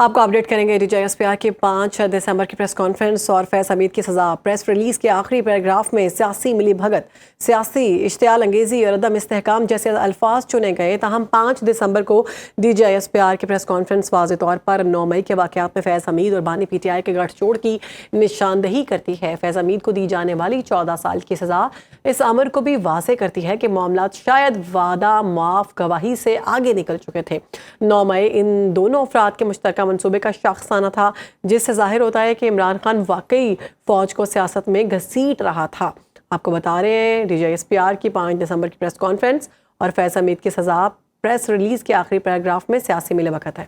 آپ کو اپڈیٹ کریں گے DGISPR کی 5 دسمبر کی پریس کانفرنس اور فیض حمید کی سزا۔ پریس ریلیز کے آخری پیراگراف میں سیاسی ملی بھگت، سیاسی اشتعال انگیزی اور عدم استحکام جیسے الفاظ چنے گئے، تاہم 5 دسمبر کو DGISPR کی پریس کانفرنس واضح طور پر 9 مئی کے واقعات میں فیض حمید اور بانی PTI کے گٹھ جوڑ کی نشاندہی کرتی ہے۔ فیض حمید کو دی جانے والی 14 سال کی سزا اس امر کو بھی واضح کرتی ہے کہ معاملات شاید وعدہ معاف گواہی سے آگے نکل چکے تھے۔ 9 مئی ان دونوں افراد کے مشترکہ منصوبے کا شاخسانہ تھا، جس سے ظاہر ہوتا ہے کہ عمران خان واقعی فوج کو سیاست میں گھسیٹ رہا تھا۔ آپ کو بتا رہے ہیں DGISPR کی 5 دسمبر کی پریس کانفرنس اور فیض حمید کی سزا پریس ریلیز کے آخری پیراگراف میں سیاسی ملی بھگت ہے۔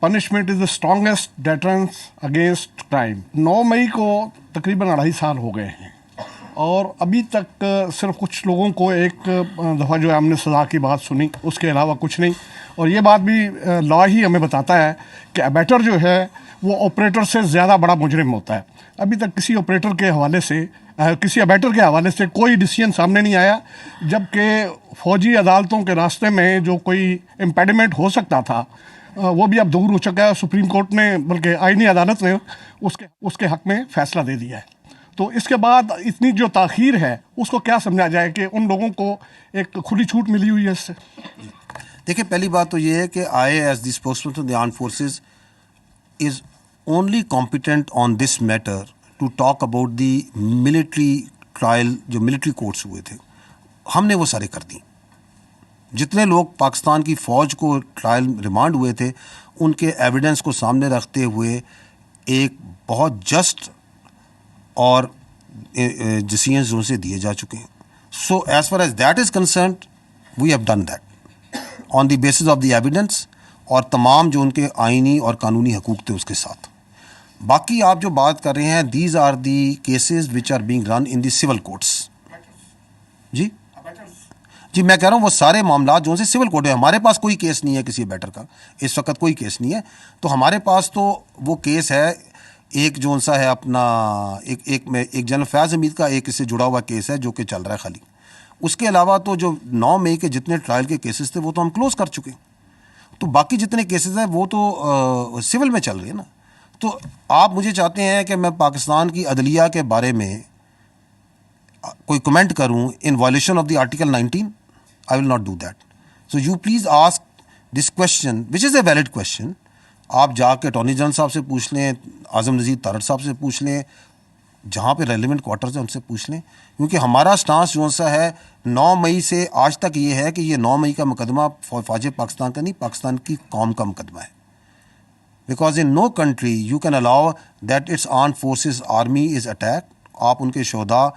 Punishment is the strongest deterrence against crime. 9 مئی کو تقریباً 2.5 سال ہو گئے ہیں اور ابھی تک صرف کچھ لوگوں کو ایک دفعہ جو ہے ہم نے سزا کی بات سنی، اس کے علاوہ کچھ نہیں۔ اور یہ بات بھی لا ہی ہمیں بتاتا ہے کہ ابیٹر جو ہے وہ آپریٹر سے زیادہ بڑا مجرم ہوتا ہے۔ ابھی تک کسی آپریٹر کے حوالے سے کسی ابیٹر کے حوالے سے کوئی ڈیسیژن سامنے نہیں آیا، جبکہ فوجی عدالتوں کے راستے میں جو کوئی امپیڈمنٹ ہو سکتا تھا وہ بھی اب دور ہو چکا ہے۔ سپریم کورٹ نے بلکہ آئینی عدالت نے اس کے حق میں فیصلہ دے دیا ہے۔ تو اس کے بعد اتنی جو تاخیر ہے اس کو کیا سمجھا جائے کہ ان لوگوں کو ایک کھلی چھوٹ ملی ہوئی ہے اس سے؟ دیکھیں، پہلی بات تو یہ ہے کہ I is the spokesman of the armed forces is only competent on this matter to talk about the military trial جو ملٹری کورٹس ہوئے تھے، ہم نے وہ سارے کر دیں۔ جتنے لوگ پاکستان کی فوج کو ٹرائل ریمانڈ ہوئے تھے ان کے ایویڈنس کو سامنے رکھتے ہوئے ایک بہت جسٹ اور ڈیسیژنز ان سے دیے جا چکے ہیں۔ So as far as that is concerned we have done that on the basis of the evidence اور تمام جو ان کے آئینی اور قانونی حقوق تھے اس کے ساتھ۔ باقی آپ جو بات کر رہے ہیں these are the cases which are being run in the civil courts. جی میں کہہ رہا ہوں وہ سارے معاملات جو ان سے سول کورٹ ہے، ہمارے پاس کوئی کیس نہیں ہے کسی بیٹر کا، اس وقت کوئی کیس نہیں ہے۔ تو ہمارے پاس تو وہ کیس ہے ایک جو سا ہے اپنا ایک جنرل فیض حمید کا ایک اس سے جڑا ہوا کیس ہے جو کہ چل رہا ہے خالی۔ اس کے علاوہ تو جو 9 مئی کے جتنے ٹرائل کے کیسز تھے وہ تو ہم کلوز کر چکے ہیں۔ تو باقی جتنے کیسز ہیں وہ تو سول میں چل رہے ہیں نا۔ تو آپ مجھے چاہتے ہیں کہ میں پاکستان کی عدلیہ کے بارے میں کوئی کمنٹ کروں ان violation of the article 19؟ I will not do that. So you please ask this question, which is a valid question. آپ جا کے اٹارنی جنرل صاحب سے پوچھ لیں، اعظم نذیر تارڑ صاحب سے پوچھ لیں، جہاں پہ ریلیونٹ کوارٹرز ہیں ان سے پوچھ لیں، کیونکہ ہمارا سٹانس جو سا ہے 9 مئی سے آج تک یہ ہے کہ یہ 9 مئی کا مقدمہ فوج پاکستان کا نہیں، پاکستان کی قوم کا مقدمہ ہے۔ Because in no country you can allow that it's armed forces army is attack. آپ ان کے شہداء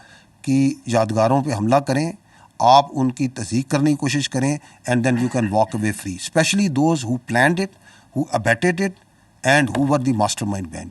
کی یادگاروں پہ حملہ کریں، آپ ان کی تصدیق کرنے کی کوشش کریں، and then you can walk away free, especially those who planned it, who abetted it, and who were the master mind behind it.